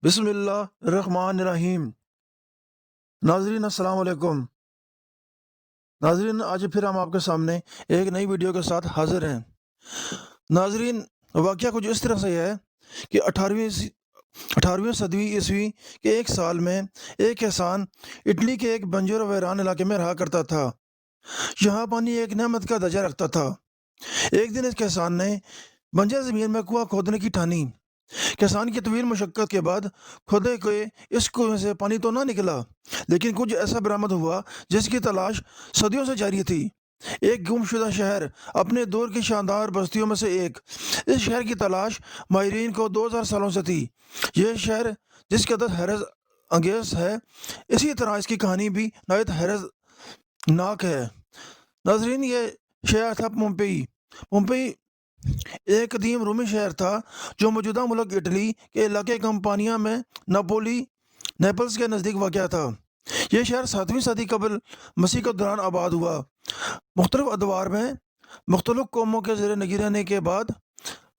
بسم اللہ الرحمن الرحیم۔ ناظرین السلام علیکم۔ ناظرین آج پھر ہم آپ کے سامنے ایک نئی ویڈیو کے ساتھ حاضر ہیں۔ ناظرین واقعہ کچھ اس طرح سے ہے کہ 18ویں صدی عیسوی کے ایک سال میں ایک کسان اٹلی کے ایک بنجر و ویران علاقے میں رہا کرتا تھا۔ یہاں پانی ایک نعمت کا درجہ رکھتا تھا۔ ایک دن اس کسان نے بنجر زمین میں کنواں کھودنے کی ٹھانی۔ کسان کی طویل مشقت کے بعد کھودے کے اس کنویں سے پانی تو نہ نکلا، لیکن کچھ ایسا برآمد ہوا جس کی تلاش صدیوں سے جاری تھی۔ ایک گم شدہ شہر، اپنے دور کی شاندار بستیوں میں سے ایک۔ اس شہر کی تلاش ماہرین کو 2000 سالوں سے تھی۔ یہ شہر جس قدر حیرت انگیز ہے، اسی طرح اس کی کہانی بھی نہایت حیرت ناک ہے۔ ناظرین یہ شہر تھا پومپئی۔ پومپئی ایک قدیم رومی شہر تھا جو موجودہ ملک اٹلی کے علاقے کمپانیا میں نیپلز کے نزدیک واقع تھا۔ یہ شہر 7ویں صدی قبل مسیح کے دوران آباد ہوا۔ مختلف ادوار میں مختلف قوموں کے زیر نگی رہنے کے بعد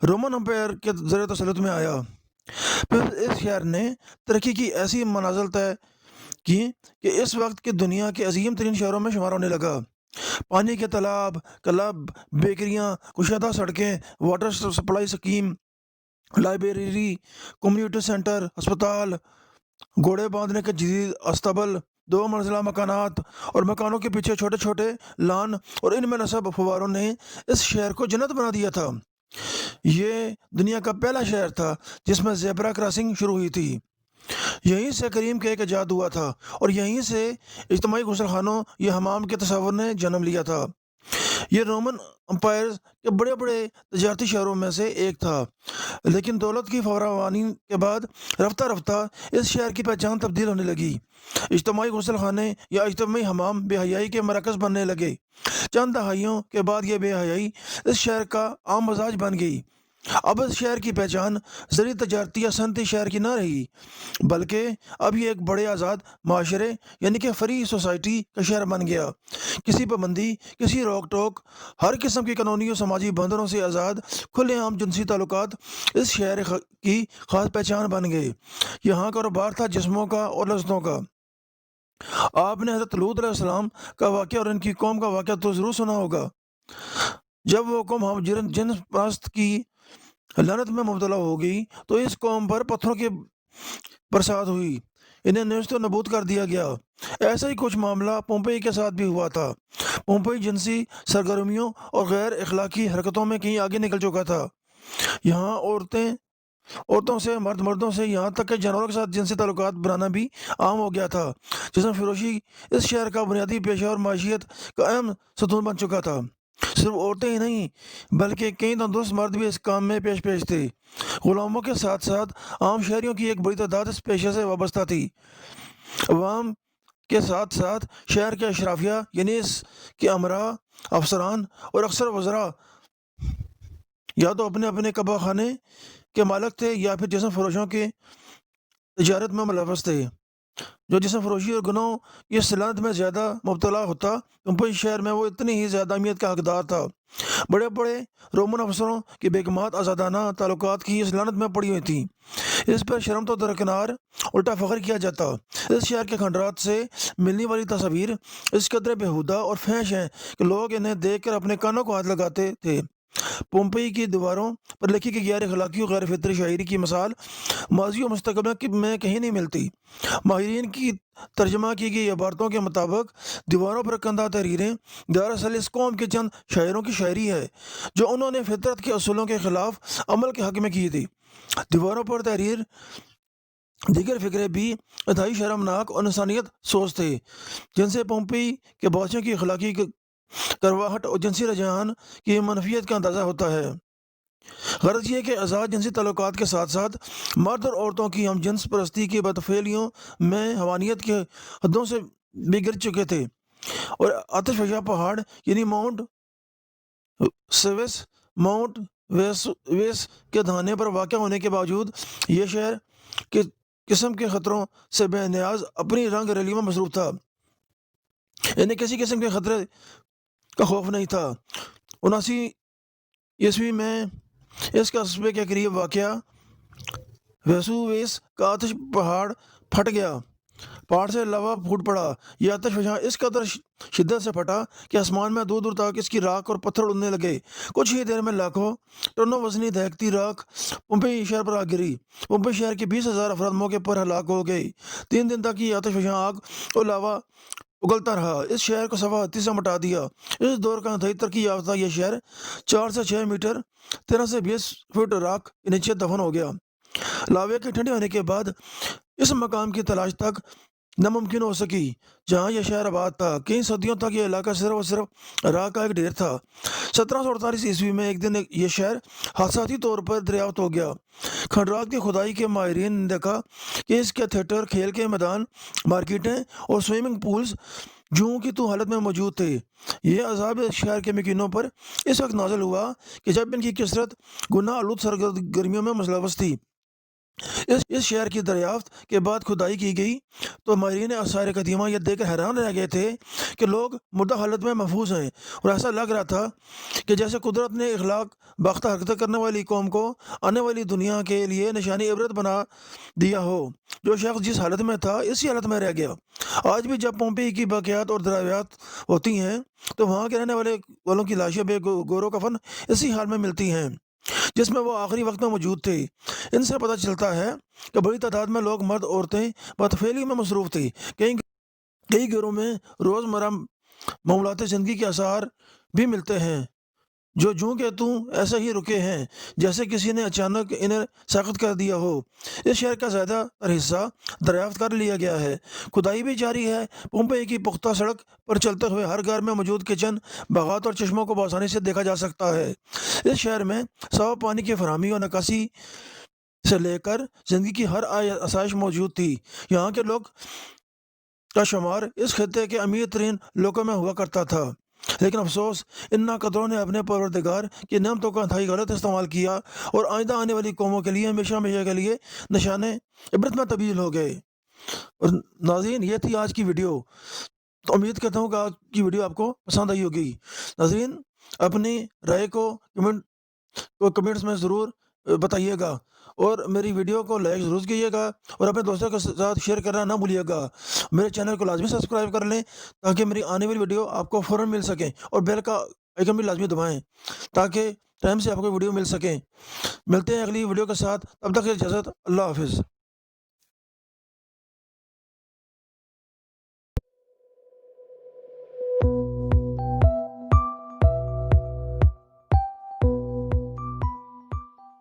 رومن امپائر کے زیر تسلط میں آیا۔ پھر اس شہر نے ترقی کی ایسی منازل طے کی کہ اس وقت کی دنیا کے عظیم ترین شہروں میں شمار ہونے لگا۔ پانی کے تالاب، کلب، بیکریاں، کشادہ سڑکیں، water supply scheme, library, community centre, ہسپتال، گھوڑے باندھنے کے جدید استبل، 2 منزلہ مکانات اور مکانوں کے پیچھے چھوٹے چھوٹے لان اور ان میں نصب فواروں نے اس شہر کو جنت بنا دیا تھا۔ یہ دنیا کا پہلا شہر تھا جس میں زیبرا کراسنگ شروع ہوئی تھی۔ یہیں سے کریم کیک ایجاد ہوا تھا اور یہیں سے اجتماعی غسل خانوں یا حمام کے تصور نے جنم لیا تھا۔ یہ رومن امپائر کے بڑے بڑے تجارتی شہروں میں سے ایک تھا، لیکن دولت کی فراوانی کے بعد رفتہ رفتہ اس شہر کی پہچان تبدیل ہونے لگی۔ اجتماعی غسل خانے یا اجتماعی حمام بے حیائی کے مرکز بننے لگے۔ چند دہائیوں کے بعد یہ بے حیائی اس شہر کا عام مزاج بن گئی۔ اب اس شہر کی پہچان زرعی تجارتی یا صنعتی شہر کی نہ رہی، بلکہ اب یہ ایک بڑے آزاد معاشرے یعنی کہ فری سوسائٹی کا شہر بن گیا۔ کسی پابندی، کسی روک ٹوک، ہر قسم کی قانونی اور سماجی بندھنوں سے آزاد کھلے عام جنسی تعلقات اس شہر کی خاص پہچان بن گئے۔ یہاں کاروبار تھا جسموں کا اور لذتوں کا۔ آپ نے حضرت لوط علیہ السلام کا واقعہ اور ان کی قوم کا واقعہ تو ضرور سنا ہوگا۔ جب وہ قوم جنس پرست کی لعنت میں مبتلا ہو گئی تو اس قوم پر پتھروں کی برسات ہوئی، انہیں نیست و نبود کر دیا گیا۔ ایسا ہی کچھ معاملہ پومپئی کے ساتھ بھی ہوا تھا۔ پومپئی جنسی سرگرمیوں اور غیر اخلاقی حرکتوں میں کہیں آگے نکل چکا تھا۔ یہاں عورتوں سے، مردوں سے، یہاں تک کہ جانوروں کے ساتھ جنسی تعلقات بنانا بھی عام ہو گیا تھا۔ جسم فروشی اس شہر کا بنیادی پیشہ اور معیشت کا اہم ستون بن چکا تھا۔ صرف عورتیں ہی نہیں بلکہ کئی تندرست مرد بھی اس کام میں پیش تھے۔ غلاموں کے ساتھ ساتھ عام شہریوں کی ایک بڑی تعداد اس پیشے سے وابستہ تھی۔ عوام کے ساتھ ساتھ شہر کے اشرافیہ یعنی اس کے امراء، افسران اور اکثر وزراء یا تو اپنے اپنے کبا خانے کے مالک تھے یا پھر جسم فروشوں کی تجارت میں ملوث تھے۔ جو جسم فروشی اور گناہوں کی اس لعنت میں زیادہ مبتلا ہوتا، پومپئی شہر میں وہ اتنی ہی زیادہ اہمیت کا حقدار تھا۔ بڑے بڑے رومن افسروں کی بیگمات آزادانہ تعلقات کی اس لعنت میں پڑی ہوئی تھیں۔ اس پر شرم تو درکنار الٹا فخر کیا جاتا۔ اس شہر کے کھنڈرات سے ملنے والی تصاویر اس قدر بیہودہ اور فحش ہیں کہ لوگ انہیں دیکھ کر اپنے کانوں کو ہاتھ لگاتے تھے۔ پومپئی کی دیواروں پر لکھی گئی غیر اخلاقی اور غیر فطری شاعری کی مثال ماضی و مستقبل میں کہیں نہیں ملتی۔ ماہرین کی ترجمہ کی گئی عبارتوں کے مطابق دیواروں پر کندہ تحریریں دراصل اس قوم کے چند شاعروں کی شاعری ہے جو انہوں نے فطرت کے اصولوں کے خلاف عمل کے حق میں کی تھی۔ دیواروں پر تحریر دیگر فکرے بھی انتہائی شرمناک اور انسانیت سوز تھے، جن سے پومپئی کے بادشاہوں کی اخلاقی کرواہٹ اور جنسی رجحان کی منفیت کا اندازہ ہوتا ہے۔ غرض یہ کہ آزاد جنسی تعلقات کے ساتھ ساتھ مرد اور عورتوں کی ہم جنس پرستی کی بدفعلیوں میں حیوانیت کے حدوں سے بھی گر چکے تھے، اور آتش فشاں پہاڑ یعنی ماؤنٹ ویس کے دھانے پر واقع ہونے کے باوجود یہ شہر قسم کے خطروں سے بے نیاز اپنی رنگ ریلی میں مصروف تھا۔ انہیں کسی قسم کے خطرے کا خوف نہیں تھا۔ 79 عیسوی میں اس قصبے کے قریب واقع ویسوویس کا آتش پہاڑ پھٹ گیا، پہاڑ سے لاوا پھوٹ پڑا۔ یہ آتش فشاں اس قدر شدت سے پھٹا کہ آسمان میں دور دور تک اس کی راکھ اور پتھر اڑنے لگے۔ کچھ ہی دیر میں لاکھوں ٹنوں وزنی دہکتی راکھ پومپئی شہر پر آ گری۔ پومپئی شہر کے 20,000 افراد موقع پر ہلاک ہو گئے۔ 3 دن تک یہ آتش فشاں آگ اور لاوا اگلتا رہا، اس شہر کو صفحہ ہستی سے مٹا دیا۔ اس دور کا انتہائی ترقی یافتہ یہ شہر 4 سے 6 میٹر 13 سے 20 فٹ راکھ کے نیچے دفن ہو گیا۔ لاوے کے ٹھنڈے ہونے کے بعد اس مقام کی تلاش تک ناممکن ہو سکی جہاں یہ شہر آباد تھا۔ کئی صدیوں تک یہ علاقہ صرف اور صرف راکھ کا ایک ڈھیر تھا۔ 1748 عیسوی میں ایک دن یہ شہر حادثاتی طور پر دریافت ہو گیا۔ کھنڈرات کی کھدائی کے ماہرین نے دیکھا کہ اس کے تھیٹر، کھیل کے میدان، مارکیٹیں اور سوئمنگ پولز جوں کی تو حالت میں موجود تھے۔ یہ عذاب اس شہر کے مکینوں پر اس وقت نازل ہوا کہ جب ان کی کثرت گناہ آلود سرگرمیوں میں ملوث تھی۔ اس شہر کی دریافت کے بعد کھدائی کی گئی تو ماہرین آثار قدیمہ یہ دیکھ کر حیران رہ گئے تھے کہ لوگ مردہ حالت میں محفوظ ہیں، اور ایسا لگ رہا تھا کہ جیسے قدرت نے اخلاق باختہ حرکت کرنے والی قوم کو آنے والی دنیا کے لیے نشانی عبرت بنا دیا ہو۔ جو شخص جس حالت میں تھا اسی حالت میں رہ گیا۔ آج بھی جب پومپئی کی باقیات اور دریافت ہوتی ہیں تو وہاں کے رہنے والوں کی لاشیں بے گور و کفن اسی حال میں ملتی ہیں جس میں وہ آخری وقت میں موجود تھے۔ ان سے پتہ چلتا ہے کہ بڑی تعداد میں لوگ، مرد عورتیں، بدفعلی میں مصروف تھے۔ کئی گھروں میں روزمرہ معاملات زندگی کے آثار بھی ملتے ہیں جو جوں کہ توں ایسے ہی رکے ہیں جیسے کسی نے اچانک انہیں ساخت کر دیا ہو۔ اس شہر کا زیادہ تر حصہ دریافت کر لیا گیا ہے، کھدائی بھی جاری ہے۔ پومپئی کی پختہ سڑک پر چلتے ہوئے ہر گھر میں موجود کچن، باغات اور چشموں کو بآسانی سے دیکھا جا سکتا ہے۔ اس شہر میں صاف پانی کی فراہمی اور نکاسی سے لے کر زندگی کی ہر آسائش موجود تھی۔ یہاں کے لوگ کا شمار اس خطے کے امیر ترین لوگوں میں ہوا کرتا تھا، لیکن افسوس ان ناقدروں نے اپنے پروردگار کی نعمتوں کا انتہائی غلط استعمال کیا اور آئندہ آنے والی قوموں کے لیے ہمیشہ ہمیشہ کے لیے نشان عبرت میں تبدیل ہو گئے۔ اور ناظرین، یہ تھی آج کی ویڈیو۔ تو امید کرتا ہوں کہ آج کی ویڈیو آپ کو پسند آئی ہوگی۔ ناظرین، اپنی رائے کو کمنٹس میں ضرور بتائیے گا، اور میری ویڈیو کو لائک ضرور کیجیے گا، اور اپنے دوستوں کے ساتھ شیئر کرنا نہ بھولیے گا۔ میرے چینل کو لازمی سبسکرائب کر لیں تاکہ میری آنے والی ویڈیو آپ کو فوراً مل سکیں، اور بیل کا آئیکن بھی لازمی دبائیں تاکہ ٹائم سے آپ کو ویڈیو مل سکیں۔ ملتے ہیں اگلی ویڈیو کے ساتھ، تب تک اجازت، اللہ حافظ۔